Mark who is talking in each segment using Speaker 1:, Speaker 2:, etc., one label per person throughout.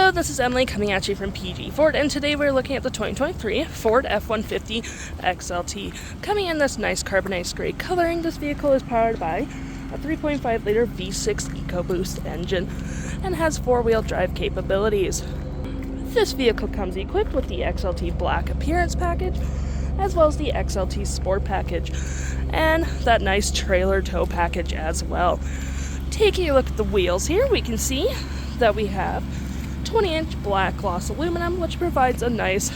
Speaker 1: Hello, this is Emily coming at you from PG Ford, and today we're looking at the 2023 Ford F-150 XLT. Coming in this nice carbonized gray coloring, this vehicle is powered by a 3.5-liter V6 EcoBoost engine and has four-wheel drive capabilities. This vehicle comes equipped with the XLT Black Appearance Package, as well as the XLT Sport Package, and that nice trailer tow package as well. Taking a look at the wheels here, we can see that we have 20-inch black gloss aluminum, which provides a nice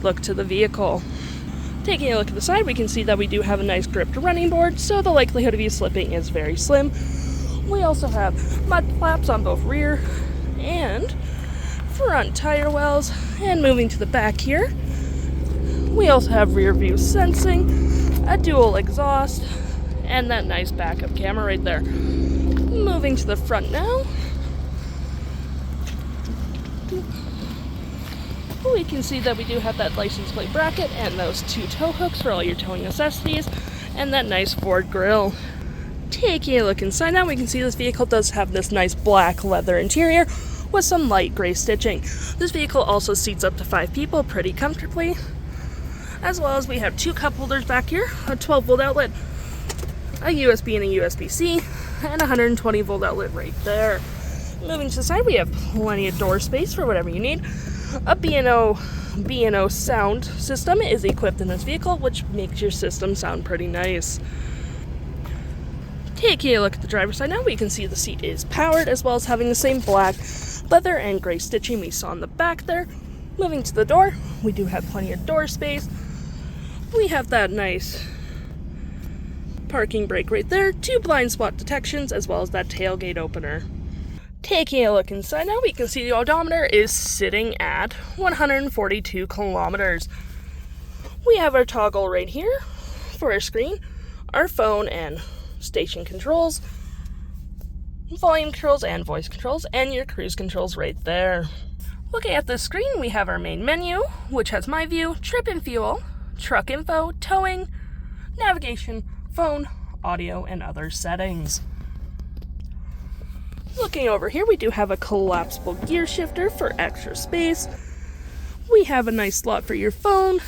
Speaker 1: look to the vehicle. Taking a look at the side, we can see that we do have a nice gripped running board, so the likelihood of you slipping is very slim. We also have mud flaps on both rear and front tire wells. And moving to the back here, we also have rear view sensing, a dual exhaust, and that nice backup camera right there. Moving to the front now, we can see that we do have that license plate bracket and those two tow hooks for all your towing necessities, and that nice Ford grille. Taking a look inside now, we can see this vehicle does have this nice black leather interior with some light gray stitching. This vehicle also seats up to 5 people pretty comfortably, as well as we have 2 cup holders back here, a 12-volt outlet, a USB and a USB-C, and a 120-volt outlet right there. Moving to the side, we have plenty of door space for whatever you need. A B&O sound system is equipped in this vehicle, which makes your system sound pretty nice. Taking a look at the driver's side now, we can see the seat is powered, as well as having the same black leather and gray stitching we saw in the back there. Moving to the door, we do have plenty of door space. We have that nice parking brake right there, 2 blind spot detections, as well as that tailgate opener. Taking a look inside now, we can see the odometer is sitting at 142 kilometers. We have our toggle right here for our screen, our phone and station controls, volume controls and voice controls, and your cruise controls right there. Looking at this screen, we have our main menu, which has My View, Trip and Fuel, Truck Info, Towing, Navigation, Phone, Audio, and other settings. Looking over here, we do have a collapsible gear shifter for extra space. We have a nice slot for your phone,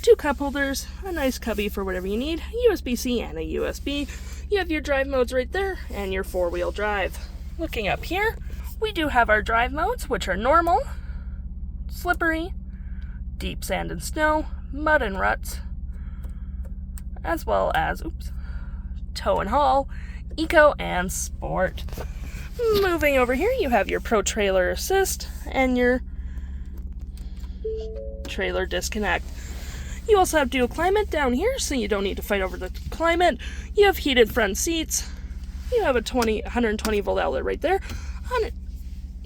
Speaker 1: 2 cup holders, a nice cubby for whatever you need, USB-C and a USB. You have your drive modes right there and your 4-wheel drive. Looking up here, we do have our drive modes, which are normal, slippery, deep sand and snow, mud and ruts, as well as, tow and haul, eco, and sport. Moving over here, you have your Pro Trailer Assist and your Trailer Disconnect. You also have dual climate down here, so you don't need to fight over the climate. You have heated front seats. You have a 120-volt outlet right there.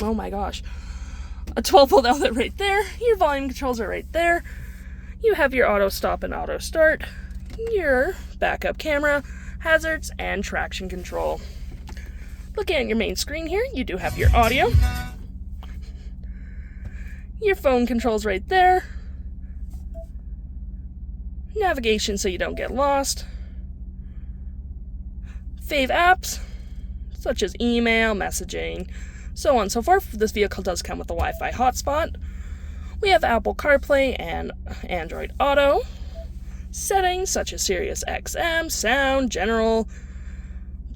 Speaker 1: Oh my gosh. A 12-volt outlet right there. Your volume controls are right there. You have your auto stop and auto start, your backup camera, hazards, and traction control. Looking at your main screen here, you do have your audio, your phone controls right there, navigation so you don't get lost, fave apps such as email, messaging, so on and so forth. This vehicle does come with a Wi-Fi hotspot. We have Apple CarPlay and Android Auto. Settings such as SiriusXM, sound, general,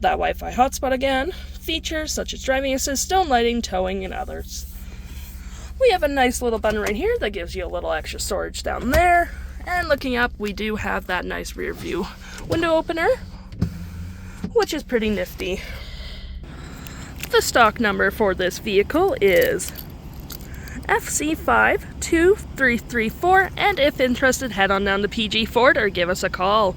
Speaker 1: that Wi-Fi hotspot again, features such as driving assist, stone lighting, towing, and others. We have a nice little button right here that gives you a little extra storage down there. And looking up, we do have that nice rear view window opener, which is pretty nifty. The stock number for this vehicle is FC52334, and if interested, head on down to PG Ford or give us a call.